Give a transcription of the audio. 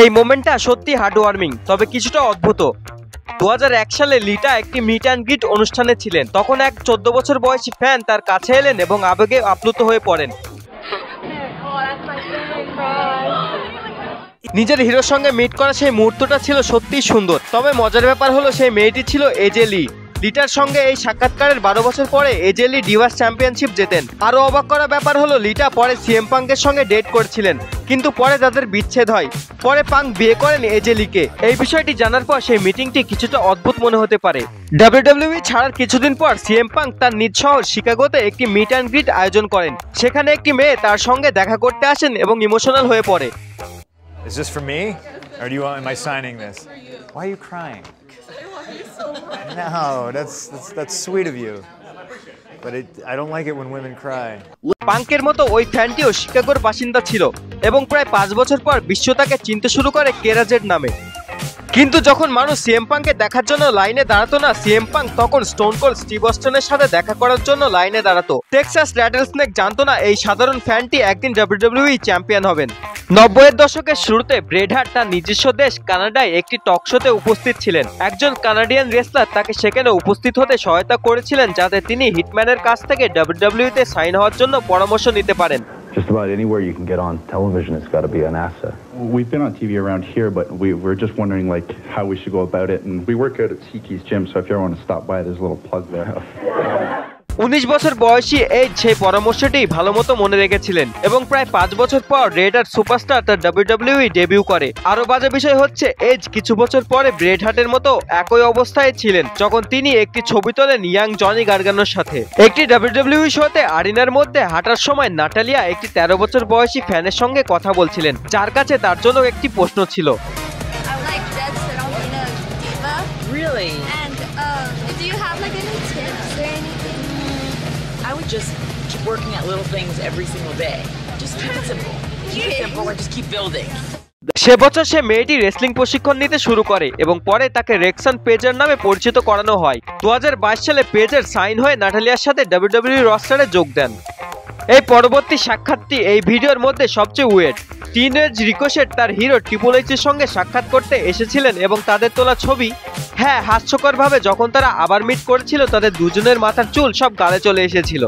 এই মোমেন্টটা সত্যি হার্টওয়ার্মিং, তবে কিছুটা অদ্ভুত। 2001 সালে লিটা একটি মিট অ্যান্ড গ্রিট অনুষ্ঠানে ছিলেন। তখন এক 14 বছর বয়সী ফ্যান তার কাছে এলেন এবং আবেগে আপ্লুত হয়ে পড়েন। নিজের হিরোর সঙ্গে মিট করা সেই মুহূর্তটা ছিল সত্যিই সুন্দর। তবে মজার ব্যাপার হলো সেই মেয়েটি ছিল এজে লি। লিটার সঙ্গে এই সাক্ষাৎকারের 12 বছর পরে এজে লি ডিভাস চ্যাম্পিয়নশিপ জেতেন। আরও অবাক করা ব্যাপার হলো লিটা পরে সিএম পাঙ্কের সঙ্গে ডেট করেছিলেন, কিন্তু পরে তাদের বিচ্ছেদ হয়। পরে পাঙ্ক বিয়ে করেন এজে লিকে। এই বিষয়টি জানার পর সেই মিটিংটি কিছুটা অদ্ভুত মনে হতে পারে। ডাব্লিউডাব্লিউই ছাড়ার কিছুদিন পর সিএম পাঙ্ক তার নিজ শহর শিকাগোতে একটি মিট অ্যান্ড গ্রিট আয়োজন করেন। সেখানে একটি মেয়ে তার সঙ্গে দেখা করতে আসেন এবং ইমোশনাল হয়ে পড়ে। Is this for me, or do you want? Am I signing this? Why are you crying? I love you so much. No, that's sweet of you, but I don't like it when women cry. পাঙ্কের মতো ওই ফ্যানটিও শিকাগোর বাসিন্দা ছিল এবং প্রায় 5 বছর পর বিশ্ব তাকে চিনতে শুরু করে কেরাজের নামে। কিন্তু যখন মানুষ সিএম পাঙ্ককে দেখার জন্য লাইনে দাঁড়াতো না, সিএম পাঙ্ক তখন স্টোন কোল্ড স্টিভ অস্টনের সাথে দেখা করার জন্য লাইনে দাঁড়াতো। টেক্সাস র্যাটলস্নেক জানতো না এই সাধারণ ফ্যানটি একদিন ডাব্লিউডাব্লিউই চ্যাম্পিয়ন হবেন। 90-এর দশকের শুরুতে ব্রেট হার্ট তার নিজস্ব দেশ কানাডায় একটি টক শোতে উপস্থিত ছিলেন। একজন কানাডিয়ান রেসলার তাকে সেখানে উপস্থিত হতে সহায়তা করেছিলেন যাতে তিনি হিটম্যানের কাছ থেকে ডাব্লিউডাব্লিউতে সাইন হওয়ার জন্য পরামর্শ নিতে পারেন। Just about anywhere you can get on television, it's got to be an asset. We've been on TV around here, but we're just wondering like how we should go about it. And we work out at Tiki's gym, so if you ever want to stop by, there's a little plug there. 19 বছর বয়সী age সেই পরামর্শটি ভালোমতো মনে রেখেছিলেন এবং প্রায় 5 বছর পর রেড হার্ট সুপারস্টার তার ডাব্লিউডাব্লিউই ডেবিউ করে। আরো বাজে বিষয় হচ্ছে এজ কিছু বছর পরে ব্রেট হার্টের মতো একই অবস্থায় ছিলেন যখন তিনি একটি ছবি তোলেন ইয়াং জনি গার্গানোর সাথে। একটি ডাব্লিউডাব্লিউই শোতে আরিনার মধ্যে হাঁটার সময় নাটালিয়া একটি 13 বছর বয়সী ফ্যানের সঙ্গে কথা বলছিলেন, যার কাছে তার জন্য একটি প্রশ্ন ছিল। Really? And do you have like any tips or anything? I would just keep working at little things every single day. Just keep it simple. Keep it simple and just keep building. সে বছর সে মেয়েটি wrestling প্রশিক্ষণ নিতে শুরু করে এবং পরে তাকে রেক্সন পেজার নামে পরিচিত করানো হয়। 2022 সালে পেজার সাইন হয়ে নাটালিয়ার সাথে ডাব্লিউডাব্লিউই রস্টারে যোগ দেন। এই পরবর্তী সাক্ষাৎটি এই ভিডিওর মধ্যে সবচেয়ে উইয়ার্ড। টিনেজ রিকোশেট তার হিরো ট্রিপল এইচের সঙ্গে সাক্ষাৎ করতে এসেছিলেন এবং তাদের তোলা ছবি, হ্যাঁ হাস্যকরভাবে যখন তারা আবার মিট করেছিল তাদের দুজনের মাথার চুল সব গালে চলে এসেছিল।